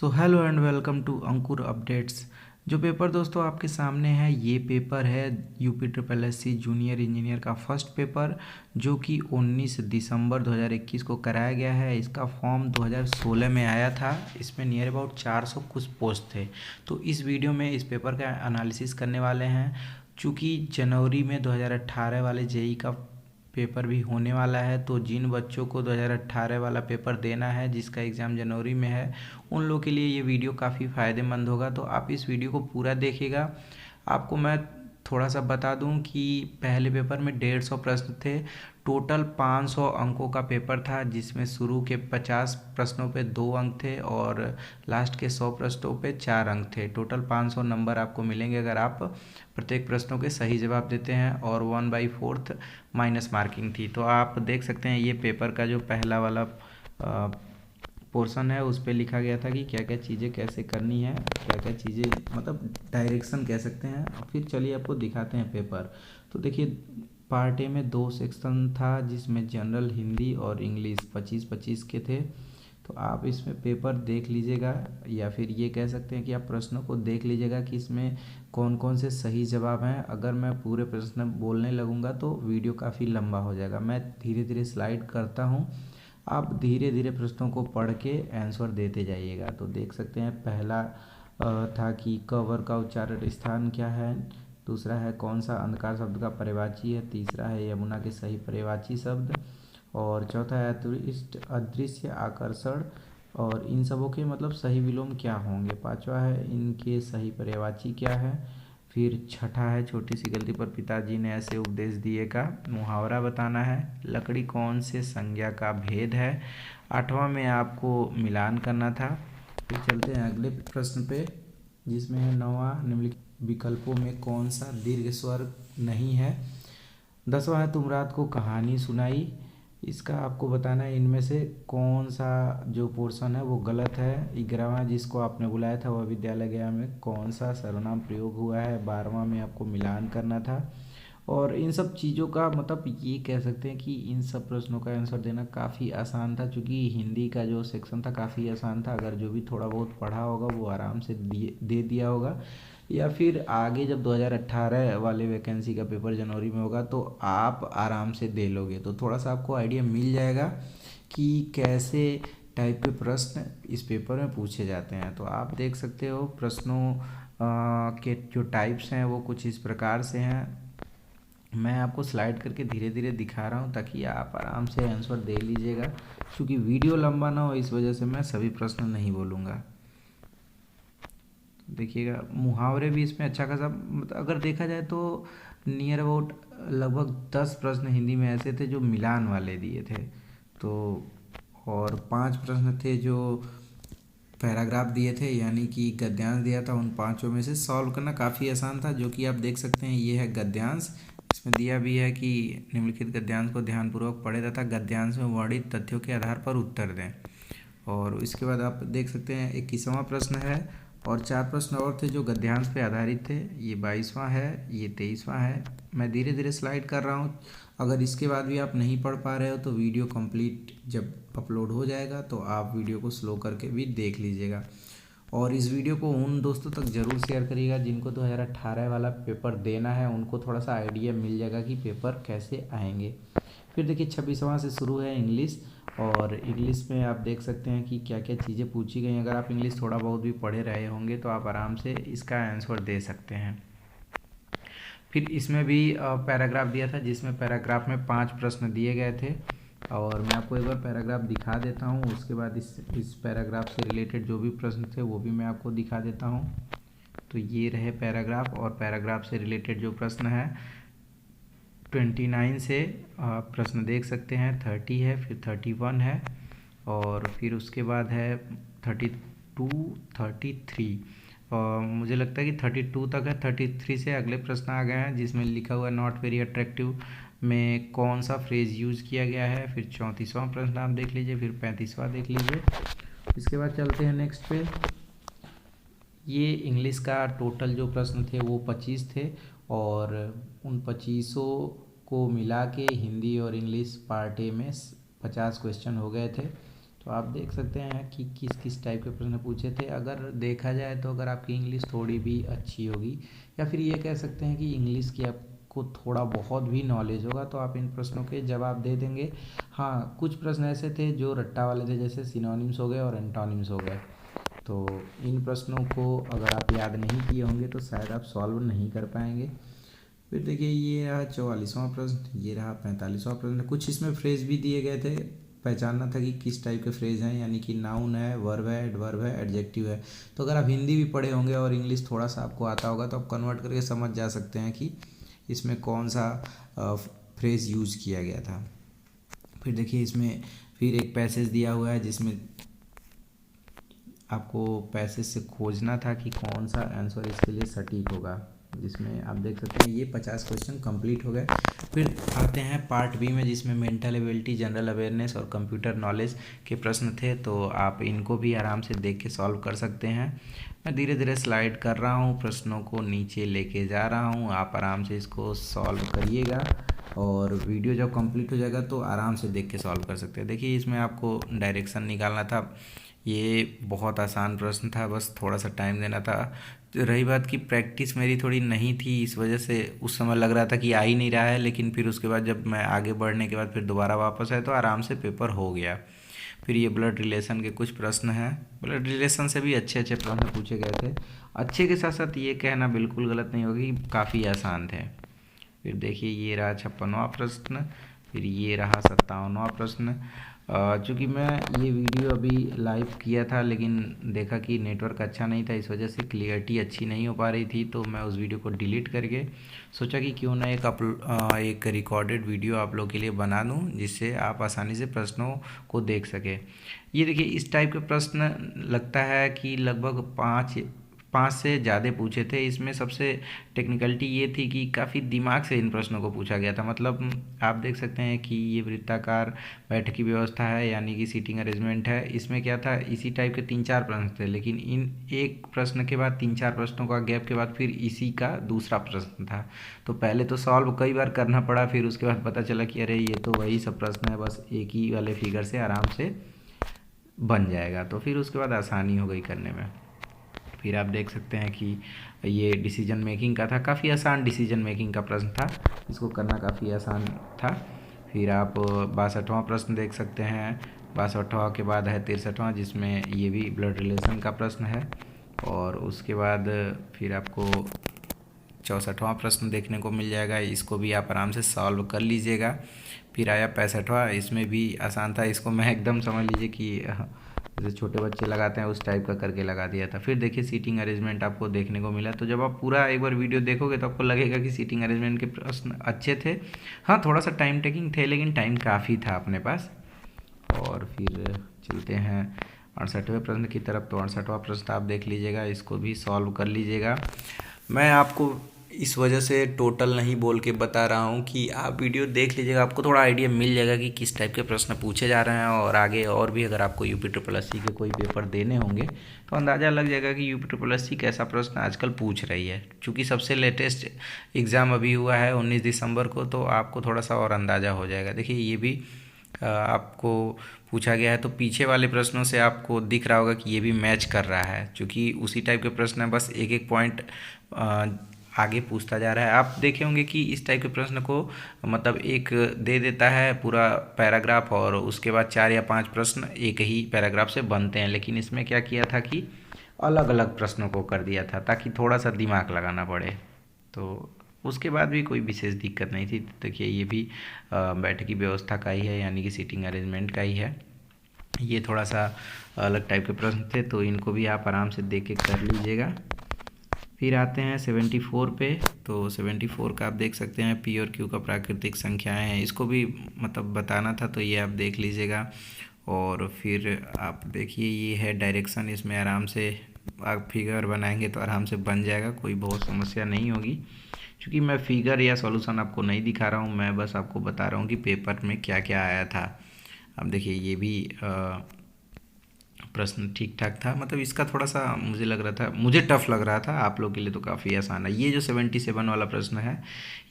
So hello and welcome to Ankur updates. जो paper दोस्तों आपके सामने है ये पेपर है UP triple S C junior engineer का फर्स्ट पेपर, जो कि 19 दिसंबर 2021 को कराया गया है। इसका फॉर्म 2016 में आया था। इसमें नियर अबाउट 400 कुछ पोस्ट थे। तो इस वीडियो में इस पेपर का एनालिसिस करने वाले हैं। चूँकि जनवरी में 2018 वाले जेई का पेपर भी होने वाला है, तो जिन बच्चों को 2018 वाला पेपर देना है जिसका एग्ज़ाम जनवरी में है, उन लोगों के लिए ये वीडियो काफ़ी फ़ायदेमंद होगा। तो आप इस वीडियो को पूरा देखिएगा। आपको मैं थोड़ा सा बता दूं कि पहले पेपर में 150 प्रश्न थे। टोटल 500 अंकों का पेपर था, जिसमें शुरू के 50 प्रश्नों पे 2 अंक थे और लास्ट के 100 प्रश्नों पे 4 अंक थे। टोटल 500 नंबर आपको मिलेंगे अगर आप प्रत्येक प्रश्नों के सही जवाब देते हैं, और 1/4 माइनस मार्किंग थी। तो आप देख सकते हैं ये पेपर का जो पहला वाला पोर्शन है उस पर लिखा गया था कि क्या क्या चीज़ें कैसे करनी है, क्या क्या चीज़ें मतलब डायरेक्शन कह सकते हैं। और फिर चलिए आपको दिखाते हैं पेपर। तो देखिए, पार्ट ए में 2 सेक्शन था, जिसमें जनरल, हिंदी और इंग्लिश 25-25 के थे। तो आप इसमें पेपर देख लीजिएगा, या फिर ये कह सकते हैं कि आप प्रश्नों को देख लीजिएगा कि इसमें कौन कौन से सही जवाब हैं। अगर मैं पूरे प्रश्न बोलने लगूंगा तो वीडियो काफ़ी लंबा हो जाएगा। मैं धीरे धीरे स्लाइड करता हूँ, आप धीरे धीरे प्रश्नों को पढ़ के आंसर देते जाइएगा। तो देख सकते हैं पहला था कि कवर का उच्चारण स्थान क्या है। दूसरा है कौन सा अंधकार शब्द का पर्यायवाची है। तीसरा है यमुना के सही पर्यायवाची शब्द। और चौथा है अदृश्य आकर्षण, और इन सबों के मतलब सही विलोम क्या होंगे। पांचवा है इनके सही पर्यायवाची क्या है। फिर छठा है छोटी सी गलती पर पिताजी ने ऐसे उपदेश दिए का मुहावरा बताना है। लकड़ी कौन से संज्ञा का भेद है। आठवां में आपको मिलान करना था। फिर चलते हैं अगले प्रश्न पे, जिसमें है नौवां, निम्नलिखित विकल्पों में कौन सा दीर्घ स्वर नहीं है। 10वां है तुम रात को कहानी सुनाई। इसका आपको बताना है इनमें से कौन सा जो पोर्शन है वो गलत है। 11वां जिसको आपने बुलाया था वह विद्यालय गया में कौन सा सर्वनाम प्रयोग हुआ है। 12वां में आपको मिलान करना था। और इन सब चीज़ों का मतलब ये कह सकते हैं कि इन सब प्रश्नों का आंसर देना काफ़ी आसान था, क्योंकि हिंदी का जो सेक्शन था काफ़ी आसान था। अगर जो भी थोड़ा बहुत पढ़ा होगा वो आराम से दे दिया होगा। या फिर आगे जब 2018 वाले वैकेंसी का पेपर जनवरी में होगा तो आप आराम से दे लोगे, तो थोड़ा सा आपको आइडिया मिल जाएगा कि कैसे टाइप के प्रश्न इस पेपर में पूछे जाते हैं। तो आप देख सकते हो प्रश्नों के जो टाइप्स हैं वो कुछ इस प्रकार से हैं। मैं आपको स्लाइड करके धीरे धीरे दिखा रहा हूँ ताकि आप आराम से आंसर दे लीजिएगा। क्योंकि वीडियो लंबा ना हो इस वजह से मैं सभी प्रश्न नहीं बोलूँगा। देखिएगा मुहावरे भी इसमें अच्छा खासा मतलब अगर देखा जाए तो नियर अबाउट लगभग 10 प्रश्न हिंदी में ऐसे थे जो मिलान वाले दिए थे। तो और 5 प्रश्न थे जो पैराग्राफ दिए थे, यानी कि गद्यांश दिया था। उन पांचों में से सॉल्व करना काफ़ी आसान था, जो कि आप देख सकते हैं ये है गद्यांश। इसमें दिया भी है कि निम्नलिखित गद्यांश को ध्यानपूर्वक पढ़े तथा गद्यांश में वर्णित तथ्यों के आधार पर उत्तर दें। और इसके बाद आप देख सकते हैं 21वां प्रश्न है, और 4 प्रश्न और थे जो गद्यांश पे आधारित थे। ये 22वां है, ये 23वां है। मैं धीरे धीरे स्लाइड कर रहा हूँ। अगर इसके बाद भी आप नहीं पढ़ पा रहे हो तो वीडियो कंप्लीट जब अपलोड हो जाएगा तो आप वीडियो को स्लो करके भी देख लीजिएगा। और इस वीडियो को उन दोस्तों तक ज़रूर शेयर करिएगा जिनको 2018 वाला पेपर देना है। उनको थोड़ा सा आइडिया मिल जाएगा कि पेपर कैसे आएंगे। फिर देखिए 26वां से शुरू है इंग्लिश, और इंग्लिश में आप देख सकते हैं कि क्या क्या चीज़ें पूछी गई। अगर आप इंग्लिश थोड़ा बहुत भी पढ़े रहे होंगे तो आप आराम से इसका आंसर दे सकते हैं। फिर इसमें भी पैराग्राफ दिया था, जिसमें पैराग्राफ में 5 प्रश्न दिए गए थे। और मैं आपको एक बार पैराग्राफ दिखा देता हूँ, उसके बाद इस पैराग्राफ से रिलेटेड जो भी प्रश्न थे वो भी मैं आपको दिखा देता हूँ। तो ये रहे पैराग्राफ, और पैराग्राफ से रिलेटेड जो प्रश्न है 29 से प्रश्न देख सकते हैं। 30 है, फिर 31 है, और फिर उसके बाद है 32, 33। और मुझे लगता है कि 32 तक है। 33 से अगले प्रश्न आ गए हैं, जिसमें लिखा हुआ है नॉट वेरी अट्रैक्टिव में कौन सा फ्रेज यूज किया गया है। फिर 34वां प्रश्न आप देख लीजिए, फिर 35वां देख लीजिए। इसके बाद चलते हैं नेक्स्ट पे। ये इंग्लिश का टोटल जो प्रश्न थे वो 25 थे, और उन 25 को मिला के हिंदी और इंग्लिश पार्ट ए में 50 क्वेश्चन हो गए थे। तो आप देख सकते हैं कि किस किस टाइप के प्रश्न पूछे थे। अगर देखा जाए तो अगर आपकी इंग्लिश थोड़ी भी अच्छी होगी, या फिर ये कह सकते हैं कि इंग्लिश की आपको थोड़ा बहुत भी नॉलेज होगा, तो आप इन प्रश्नों के जवाब दे देंगे। हाँ, कुछ प्रश्न ऐसे थे जो रट्टा वाले थे, जैसे सिनोनिम्स हो गए और एंटोनिम्स हो गए। तो इन प्रश्नों को अगर आप याद नहीं किए होंगे तो शायद आप सॉल्व नहीं कर पाएंगे। फिर देखिए, ये रहा 44वां प्रश्न, ये रहा 45वां प्रश्न। कुछ इसमें फ्रेज भी दिए गए थे, पहचानना था कि किस टाइप के फ्रेज हैं, यानी कि नाउन है, वर्ब है, एडवर्ब है, एडजेक्टिव है। तो अगर आप हिंदी भी पढ़े होंगे और इंग्लिश थोड़ा सा आपको आता होगा तो आप कन्वर्ट करके समझ जा सकते हैं कि इसमें कौन सा फ्रेज यूज किया गया था। फिर देखिए, इसमें फिर एक पैसेज दिया हुआ है जिसमें आपको पैसेज से खोजना था कि कौन सा आंसर इसके लिए सटीक होगा, जिसमें आप देख सकते हैं ये 50 क्वेश्चन कंप्लीट हो गए। फिर आते हैं पार्ट बी में, जिसमें मेंटल एबिलिटी, जनरल अवेयरनेस और कंप्यूटर नॉलेज के प्रश्न थे। तो आप इनको भी आराम से देख के सॉल्व कर सकते हैं। मैं धीरे धीरे स्लाइड कर रहा हूँ, प्रश्नों को नीचे लेके जा रहा हूँ, आप आराम से इसको सॉल्व करिएगा और वीडियो जब कंप्लीट हो जाएगा तो आराम से देख के सॉल्व कर सकते हैं। देखिए, इसमें आपको डायरेक्शन निकालना था, ये बहुत आसान प्रश्न था, बस थोड़ा सा टाइम देना था। तो रही बात की प्रैक्टिस मेरी थोड़ी नहीं थी, इस वजह से उस समय लग रहा था कि आ ही नहीं रहा है, लेकिन फिर उसके बाद जब मैं आगे बढ़ने के बाद फिर दोबारा वापस आया तो आराम से पेपर हो गया। फिर ये ब्लड रिलेशन के कुछ प्रश्न हैं, ब्लड रिलेशन से भी अच्छे अच्छे प्रश्न पूछे गए थे। अच्छे के साथ साथ ये कहना बिल्कुल गलत नहीं होगी, काफ़ी आसान थे। फिर देखिए, ये रहा 56वां प्रश्न, फिर ये रहा 57वां प्रश्न। चूँकि मैं ये वीडियो अभी लाइव किया था, लेकिन देखा कि नेटवर्क अच्छा नहीं था, इस वजह से क्लियरिटी अच्छी नहीं हो पा रही थी, तो मैं उस वीडियो को डिलीट करके सोचा कि क्यों ना एक रिकॉर्डेड वीडियो आप लोग के लिए बना दूं, जिससे आप आसानी से प्रश्नों को देख सकें। ये देखिए, इस टाइप के प्रश्न लगता है कि लगभग पाँच से ज़्यादा पूछे थे। इसमें सबसे टेक्निकलिटी ये थी कि काफ़ी दिमाग से इन प्रश्नों को पूछा गया था। मतलब आप देख सकते हैं कि ये वृत्ताकार बैठक की व्यवस्था है, यानी कि सीटिंग अरेंजमेंट है। इसमें क्या था, इसी टाइप के 3-4 प्रश्न थे, लेकिन इन एक प्रश्न के बाद 3-4 प्रश्नों का गैप के बाद फिर इसी का दूसरा प्रश्न था। तो पहले तो सॉल्व कई बार करना पड़ा, फिर उसके बाद पता चला कि अरे ये तो वही सब प्रश्न है, बस एक ही वाले फिगर से आराम से बन जाएगा। तो फिर उसके बाद आसानी हो गई करने में। फिर आप देख सकते हैं कि ये डिसीजन मेकिंग का था, काफ़ी आसान डिसीजन मेकिंग का प्रश्न था, इसको करना काफ़ी आसान था। फिर आप 62वां प्रश्न देख सकते हैं। 62वां के बाद है 63वां, जिसमें ये भी ब्लड रिलेशन का प्रश्न है। और उसके बाद फिर आपको 64वां प्रश्न देखने को मिल जाएगा, इसको भी आप आराम से सॉल्व कर लीजिएगा। फिर आया 65वां, इसमें भी आसान था, इसको मैं एकदम समझ लीजिए कि जैसे छोटे बच्चे लगाते हैं उस टाइप का करके लगा दिया था। फिर देखिए, सीटिंग अरेंजमेंट आपको देखने को मिला। तो जब आप पूरा एक बार वीडियो देखोगे तो आपको लगेगा कि सीटिंग अरेंजमेंट के प्रश्न अच्छे थे। हाँ, थोड़ा सा टाइम टेकिंग थे, लेकिन टाइम काफ़ी था अपने पास। और फिर चलते हैं 68वें प्रश्न की तरफ। तो 68वां प्रश्न आप देख लीजिएगा, इसको भी सॉल्व कर लीजिएगा। मैं आपको इस वजह से टोटल नहीं बोल के बता रहा हूँ कि आप वीडियो देख लीजिएगा, आपको थोड़ा आइडिया मिल जाएगा कि किस टाइप के प्रश्न पूछे जा रहे हैं। और आगे और भी अगर आपको UP SSC के कोई पेपर देने होंगे तो अंदाज़ा लग जाएगा कि UP SSC कैसा प्रश्न आजकल पूछ रही है। चूँकि सबसे लेटेस्ट एग्ज़ाम अभी हुआ है 19 दिसंबर को, तो आपको थोड़ा सा और अंदाज़ा हो जाएगा। देखिए, ये भी आपको पूछा गया है, तो पीछे वाले प्रश्नों से आपको दिख रहा होगा कि ये भी मैच कर रहा है, क्योंकि उसी टाइप के प्रश्न है, बस एक एक पॉइंट आगे पूछता जा रहा है। आप देखे होंगे कि इस टाइप के प्रश्न को मतलब एक दे देता है पूरा पैराग्राफ, और उसके बाद 4 या 5 प्रश्न एक ही पैराग्राफ से बनते हैं। लेकिन इसमें क्या किया था कि अलग अलग प्रश्नों को कर दिया था, ताकि थोड़ा सा दिमाग लगाना पड़े। तो उसके बाद भी कोई विशेष दिक्कत नहीं थी। देखिए, ये भी बैठक की व्यवस्था का ही है, यानी कि सीटिंग अरेंजमेंट का ही है। ये थोड़ा सा अलग टाइप के प्रश्न थे, तो इनको भी आप आराम से देख के कर लीजिएगा। फिर आते हैं 74 पे। तो 74 का आप देख सकते हैं, P और Q का प्राकृतिक संख्याएं हैं, इसको भी मतलब बताना था, तो ये आप देख लीजिएगा। और फिर आप देखिए, ये है डायरेक्शन, इसमें आराम से आप फिगर बनाएंगे तो आराम से बन जाएगा, कोई बहुत समस्या नहीं होगी। क्योंकि मैं फिगर या सॉल्यूशन आपको नहीं दिखा रहा हूँ, मैं बस आपको बता रहा हूँ कि पेपर में क्या क्या आया था। अब देखिए, ये भी प्रश्न ठीक ठाक था, मतलब इसका थोड़ा सा मुझे लग रहा था, मुझे टफ लग रहा था, आप लोग के लिए तो काफ़ी आसान है। ये जो 77 वाला प्रश्न है,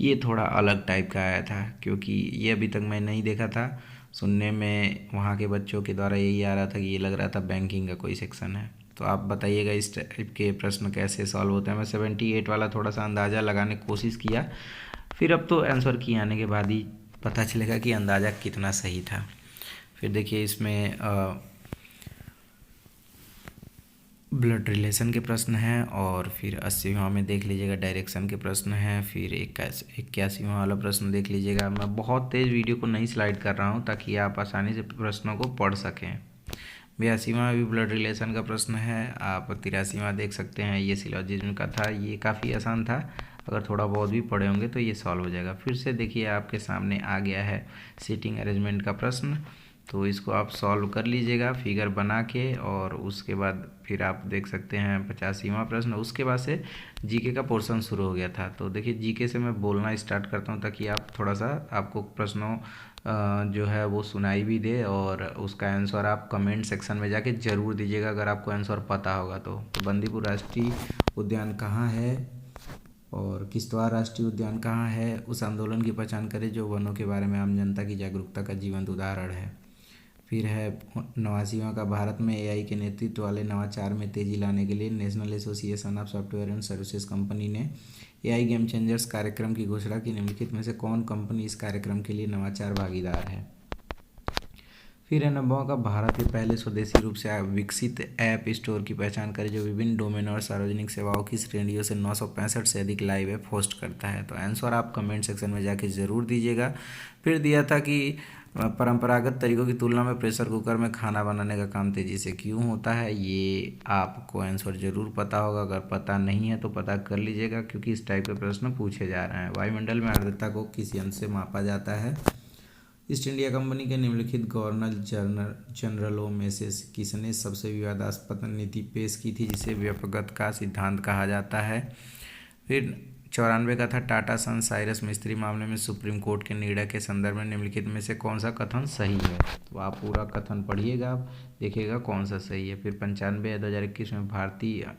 ये थोड़ा अलग टाइप का आया था, क्योंकि ये अभी तक मैं नहीं देखा था। सुनने में वहाँ के बच्चों के द्वारा यही आ रहा था कि ये लग रहा था बैंकिंग का कोई सेक्शन है। तो आप बताइएगा इस टाइप के प्रश्न कैसे सॉल्व होते हैं। मैं 78 वाला थोड़ा सा अंदाज़ा लगाने की कोशिश किया, फिर अब तो आंसर की आने के बाद ही पता चलेगा कि अंदाज़ा कितना सही था। फिर देखिए इसमें ब्लड रिलेशन के प्रश्न हैं, और फिर 80वां में देख लीजिएगा डायरेक्शन के प्रश्न हैं, फिर 81वां वाला प्रश्न देख लीजिएगा। मैं बहुत तेज़ वीडियो को नहीं स्लाइड कर रहा हूँ ताकि आप आसानी से प्रश्नों को पढ़ सकें। 82वां भी ब्लड रिलेशन का प्रश्न है। आप 83वां देख सकते हैं, ये सिलोजिज्म का था, ये काफ़ी आसान था, अगर थोड़ा बहुत भी पढ़े होंगे तो ये सॉल्व हो जाएगा। फिर से देखिए आपके सामने आ गया है सीटिंग अरेंजमेंट का प्रश्न, तो इसको आप सॉल्व कर लीजिएगा फिगर बना के, और उसके बाद फिर आप देख सकते हैं 85वां प्रश्न। उसके बाद से जीके का पोर्शन शुरू हो गया था। तो देखिए जीके से मैं बोलना स्टार्ट करता हूँ ताकि आप थोड़ा सा आपको प्रश्नों जो है वो सुनाई भी दे, और उसका आंसर आप कमेंट सेक्शन में जाके ज़रूर दीजिएगा अगर आपको आंसर पता होगा तो। बंदीपुर राष्ट्रीय उद्यान कहाँ है और किश्तवाड़ राष्ट्रीय उद्यान कहाँ है? उस आंदोलन की पहचान करें जो वनों के बारे में आम जनता की जागरूकता का जीवंत उदाहरण है। फिर है 89वां का, भारत में एआई के नेतृत्व वाले नवाचार में तेजी लाने के लिए national association of software and services company ने एआई गेम चेंजर्स कार्यक्रम की घोषणा की। निम्नलिखित में से कौन कंपनी इस कार्यक्रम के लिए नवाचार भागीदार है? फिर है 90वां का, भारत के पहले स्वदेशी रूप से विकसित ऐप स्टोर की पहचान करें जो विभिन्न डोमेन और सार्वजनिक सेवाओं की श्रेणियों से 965 से अधिक लाइव ऐप होस्ट करता है। तो आंसर आप कमेंट सेक्शन में जाके ज़रूर दीजिएगा। फिर दिया था कि परंपरागत तरीकों की तुलना में प्रेशर कुकर में खाना बनाने का काम तेज़ी से क्यों होता है? ये आपको आंसर ज़रूर पता होगा, अगर पता नहीं है तो पता कर लीजिएगा क्योंकि इस टाइप के प्रश्न पूछे जा रहे हैं। वायुमंडल में आर्द्रता को किस यंत्र से मापा जाता है? ईस्ट इंडिया कंपनी के निम्नलिखित गवर्नर जनरलों में से किसने सबसे विवादास्पद नीति पेश की थी जिसे व्यपगत का सिद्धांत कहा जाता है? फिर 94 का था, टाटा सन्स साइरस मिस्त्री मामले में सुप्रीम कोर्ट के निर्णय के संदर्भ में निम्नलिखित में से कौन सा कथन सही है? तो आप पूरा कथन पढ़िएगा, देखिएगा कौन सा सही है। फिर 95 2021 में भारतीय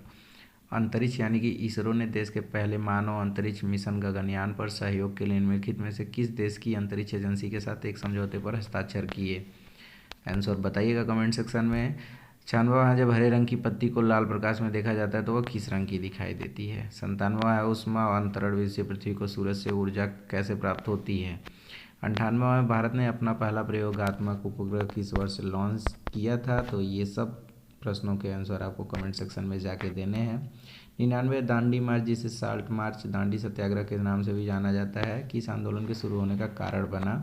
अंतरिक्ष यानी कि इसरो ने देश के पहले मानव अंतरिक्ष मिशन गगनयान पर सहयोग के लिए निम्नलिखित में से किस देश की अंतरिक्ष एजेंसी के साथ एक समझौते पर हस्ताक्षर किए? आंसर बताइएगा कमेंट सेक्शन में। 96वां है, जब हरे रंग की पत्ती को लाल प्रकाश में देखा जाता है तो वह किस रंग की दिखाई देती है? 97वां है, ऊष्मा अंतरण विधि से पृथ्वी को सूरज से ऊर्जा कैसे प्राप्त होती है? 98वां है, भारत ने अपना पहला प्रयोगात्मक उपग्रह किस वर्ष लॉन्च किया था? तो ये सब प्रश्नों के आंसर आपको कमेंट सेक्शन में जाके देने हैं। 99, दांडी मार्च जिसे साल्ट मार्च दांडी सत्याग्रह के नाम से भी जाना जाता है किस आंदोलन के शुरू होने का कारण बना?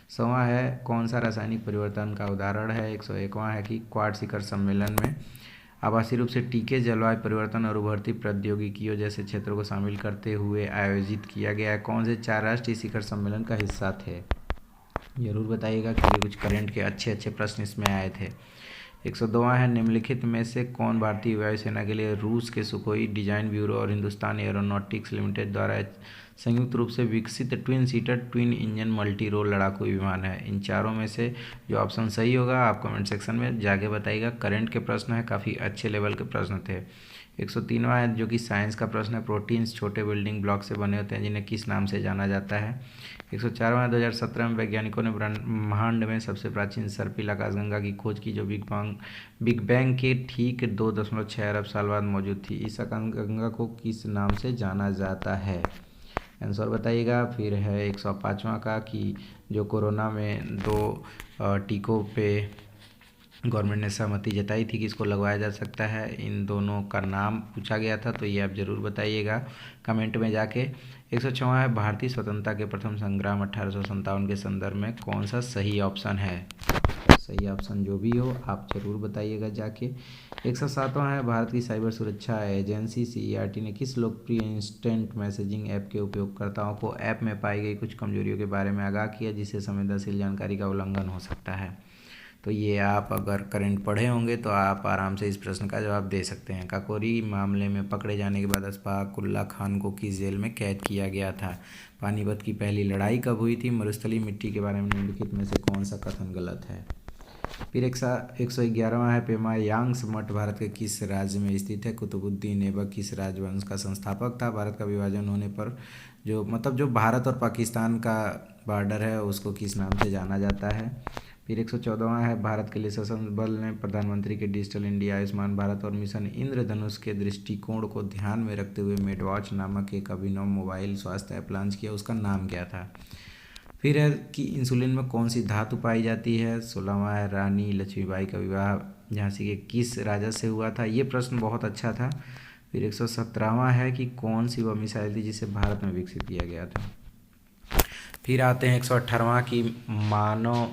100वां है, कौन सा रासायनिक परिवर्तन का उदाहरण है? 101वां है कि क्वाड शिखर सम्मेलन में आभासी रूप से टीके, जलवायु परिवर्तन और उभरती प्रौद्योगिकियों जैसे क्षेत्रों को शामिल करते हुए आयोजित किया गया है? कौन से 4 राष्ट्रीय शिखर सम्मेलन का हिस्सा थे? जरूर बताइएगा क्योंकि कुछ करंट के अच्छे अच्छे प्रश्न इसमें आए थे। 102वां है, निम्नलिखित में से कौन भारतीय वायुसेना के लिए रूस के सुखोई डिजाइन ब्यूरो और हिंदुस्तान एरोनॉटिक्स लिमिटेड द्वारा संयुक्त रूप से विकसित twin seater twin engine multi role लड़ाकू विमान है? इन चारों में से जो ऑप्शन सही होगा आप कमेंट सेक्शन में जाके बताइएगा। करंट के प्रश्न है, काफ़ी अच्छे लेवल के प्रश्न थे। 103वां है जो कि साइंस का प्रश्न है, प्रोटीन्स छोटे बिल्डिंग ब्लॉक से बने होते हैं जिन्हें किस नाम से जाना जाता है? 104वां, 2017 में वैज्ञानिकों ने ब्रह्मांड में सबसे प्राचीन सर्पिल आकाशगंगा की खोज की जो बिग बैंग के ठीक 2.6 अरब साल बाद मौजूद थी। इस आकाशगंगा को किस नाम से जाना जाता है? आंसर बताइएगा। फिर है 105वां का कि जो कोरोना में 2 टीकों पे गवर्नमेंट ने सहमति जताई थी कि इसको लगवाया जा सकता है, इन दोनों का नाम पूछा गया था, तो ये आप ज़रूर बताइएगा कमेंट में जाके। 106वां है, भारतीय स्वतंत्रता के प्रथम संग्राम 1857 के संदर्भ में कौन सा सही ऑप्शन है? सही ऑप्शन जो भी हो आप ज़रूर बताइएगा जाके। 107वां है, भारत की साइबर सुरक्षा एजेंसी CERT ने किस लोकप्रिय इंस्टेंट मैसेजिंग ऐप के उपयोगकर्ताओं को ऐप में पाई गई कुछ कमजोरियों के बारे में आगाह किया जिससे संवेदनशील जानकारी का उल्लंघन हो सकता है? तो ये आप अगर करंट पढ़े होंगे तो आप आराम से इस प्रश्न का जवाब दे सकते हैं। काकोरी मामले में पकड़े जाने के बाद अशफाक उल्ला खान को किस जेल में कैद किया गया था? पानीपत की पहली लड़ाई कब हुई थी? मरुस्थलीय मिट्टी के बारे में निम्नलिखित में से कौन सा कथन गलत है? फिर 111वां है, पेमायांग्स मठ भारत के किस राज्य में स्थित है? कुतुबुद्दीन ऐबक किस राजवंश का संस्थापक था? भारत का विभाजन होने पर जो भारत और पाकिस्तान का बॉर्डर है उसको किस नाम से जाना जाता है? फिर 114वां है, भारत के लिए सशस्त्र बल ने प्रधानमंत्री के डिजिटल इंडिया, आयुष्मान भारत और मिशन इंद्रधनुष के दृष्टिकोण को ध्यान में रखते हुए मेडवॉच नामक एक अभिनव मोबाइल स्वास्थ्य ऐप लॉन्च किया, उसका नाम क्या था। फिर है कि इंसुलिन में कौन सी धातु पाई जाती है। 16वां है, रानी लक्ष्मीबाई का विवाह झांसी के किस राजा से हुआ था, ये प्रश्न बहुत अच्छा था। फिर 117वां है कि कौन सी वह मिसाइल थी जिसे भारत में विकसित किया गया था। फिर आते हैं 118वां की मानव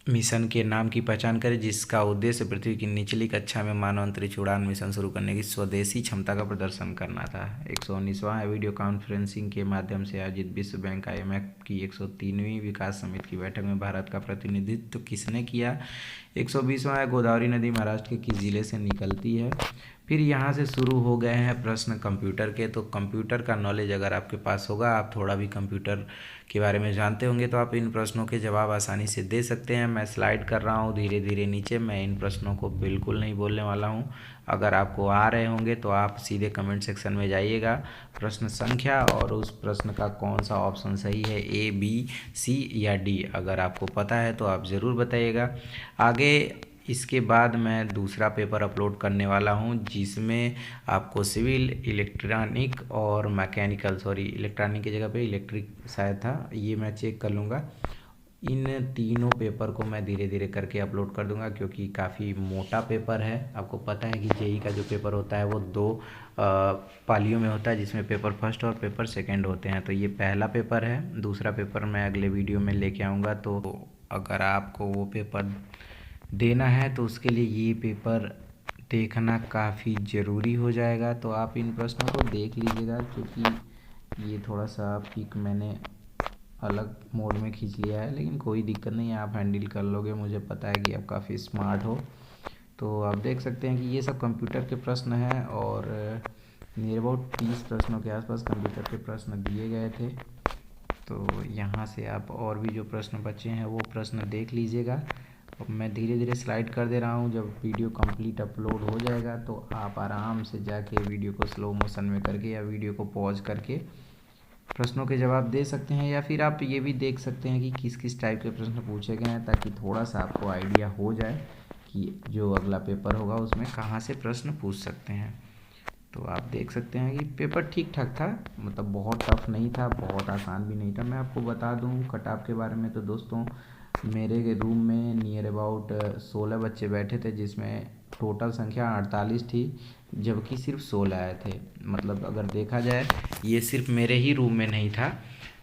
मिशन के नाम की पहचान करें जिसका उद्देश्य पृथ्वी की निचली कक्षा में मानव अंतरिक्ष उड़ान मिशन शुरू करने की स्वदेशी क्षमता का प्रदर्शन करना था। 119वां है, वीडियो कॉन्फ्रेंसिंग के माध्यम से आयोजित विश्व बैंक IMF की 103वीं विकास समिति की बैठक में भारत का प्रतिनिधित्व किसने किया। 120वां है, गोदावरी नदी महाराष्ट्र के किस जिले से निकलती है। फिर यहाँ से शुरू हो गए हैं प्रश्न कंप्यूटर के। तो कंप्यूटर का नॉलेज अगर आपके पास होगा, आप थोड़ा भी कंप्यूटर के बारे में जानते होंगे, तो आप इन प्रश्नों के जवाब आसानी से दे सकते हैं। मैं स्लाइड कर रहा हूँ धीरे धीरे नीचे, मैं इन प्रश्नों को बिल्कुल नहीं बोलने वाला हूँ। अगर आपको आ रहे होंगे तो आप सीधे कमेंट सेक्शन में जाइएगा, प्रश्न संख्या और उस प्रश्न का कौन सा ऑप्शन सही है, A, B, C या D, अगर आपको पता है तो आप ज़रूर बताइएगा। आगे इसके बाद मैं दूसरा पेपर अपलोड करने वाला हूं जिसमें आपको सिविल, इलेक्ट्रॉनिक और मैकेनिकल, इलेक्ट्रॉनिक की जगह पे इलेक्ट्रिक शायद था, ये मैं चेक कर लूँगा। इन तीनों पेपर को मैं धीरे धीरे करके अपलोड कर दूंगा क्योंकि काफ़ी मोटा पेपर है। आपको पता है कि JEE का जो पेपर होता है वो 2 पालियों में होता है, जिसमें पेपर फर्स्ट और पेपर सेकंड होते हैं। तो ये पहला पेपर है, दूसरा पेपर मैं अगले वीडियो में लेके आऊँगा। तो अगर आपको वो पेपर देना है तो उसके लिए ये पेपर देखना काफ़ी ज़रूरी हो जाएगा। तो आप इन प्रश्नों को देख लीजिएगा क्योंकि ये थोड़ा सा पिक मैंने अलग मोड में खींच लिया है, लेकिन कोई दिक्कत नहीं है, आप हैंडल कर लोगे, मुझे पता है कि आप काफ़ी स्मार्ट हो। तो आप देख सकते हैं कि ये सब कंप्यूटर के प्रश्न हैं और नियर अबाउट 30 प्रश्नों के आसपास कंप्यूटर के प्रश्न दिए गए थे। तो यहाँ से आप और भी जो प्रश्न बचे हैं वो प्रश्न देख लीजिएगा। अब मैं धीरे धीरे स्लाइड कर दे रहा हूँ, जब वीडियो कंप्लीट अपलोड हो जाएगा तो आप आराम से जाके वीडियो को स्लो मोशन में करके या वीडियो को पॉज करके प्रश्नों के जवाब दे सकते हैं, या फिर आप ये भी देख सकते हैं कि किस किस टाइप के प्रश्न पूछे गए हैं, ताकि थोड़ा सा आपको आइडिया हो जाए कि जो अगला पेपर होगा उसमें कहाँ से प्रश्न पूछ सकते हैं। तो आप देख सकते हैं कि पेपर ठीक ठाक था, मतलब बहुत टफ नहीं था, बहुत आसान भी नहीं था। मैं आपको बता दूं कट ऑफ के बारे में, तो दोस्तों मेरे रूम में नियर अबाउट 16 बच्चे बैठे थे जिसमें टोटल संख्या 48 थी, जबकि सिर्फ 16 आए थे। मतलब अगर देखा जाए ये सिर्फ मेरे ही रूम में नहीं था,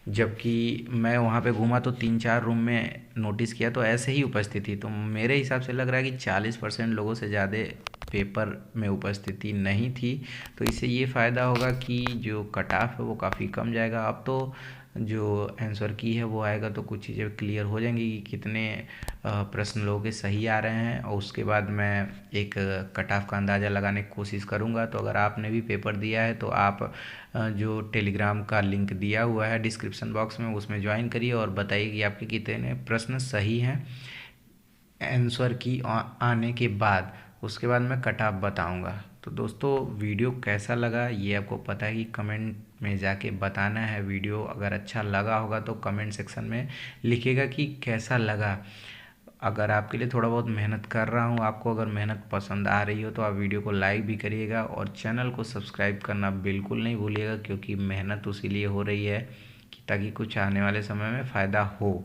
जबकि मैं वहाँ पे घूमा तो 3-4 रूम में नोटिस किया तो ऐसे ही उपस्थिति, तो मेरे हिसाब से लग रहा है कि 40% लोगों से ज़्यादा पेपर में उपस्थिति नहीं थी। तो इससे ये फ़ायदा होगा कि जो कट ऑफ है वो काफ़ी कम जाएगा। अब तो जो आंसर की है वो आएगा तो कुछ चीज़ें क्लियर हो जाएंगी कि कितने प्रश्न लोगों के सही आ रहे हैं, और उसके बाद मैं एक कट ऑफ का अंदाज़ा लगाने की कोशिश करूंगा। तो अगर आपने भी पेपर दिया है तो आप जो टेलीग्राम का लिंक दिया हुआ है डिस्क्रिप्शन बॉक्स में, उसमें ज्वाइन करिए और बताइए कि आपके कितने प्रश्न सही हैं आंसर की आने के बाद। उसके बाद मैं कट ऑफ बताऊँगा। तो दोस्तों वीडियो कैसा लगा ये आपको पता है कि कमेंट में जाके बताना है। वीडियो अगर अच्छा लगा होगा तो कमेंट सेक्शन में लिखिएगा कि कैसा लगा। अगर आपके लिए थोड़ा बहुत मेहनत कर रहा हूँ, आपको अगर मेहनत पसंद आ रही हो तो आप वीडियो को लाइक भी करिएगा और चैनल को सब्सक्राइब करना बिल्कुल नहीं भूलिएगा, क्योंकि मेहनत उसी लिए हो रही है कि ताकि कुछ आने वाले समय में फ़ायदा हो।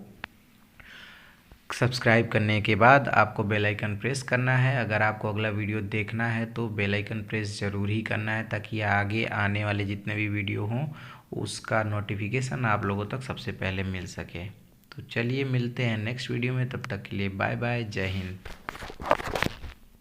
सब्सक्राइब करने के बाद आपको बेल आइकन प्रेस करना है। अगर आपको अगला वीडियो देखना है तो बेल आइकन प्रेस ज़रूर ही करना है, ताकि आगे आने वाले जितने भी वीडियो हों उसका नोटिफिकेशन आप लोगों तक सबसे पहले मिल सके। तो चलिए मिलते हैं नेक्स्ट वीडियो में, तब तक के लिए बाय बाय, जय हिंद।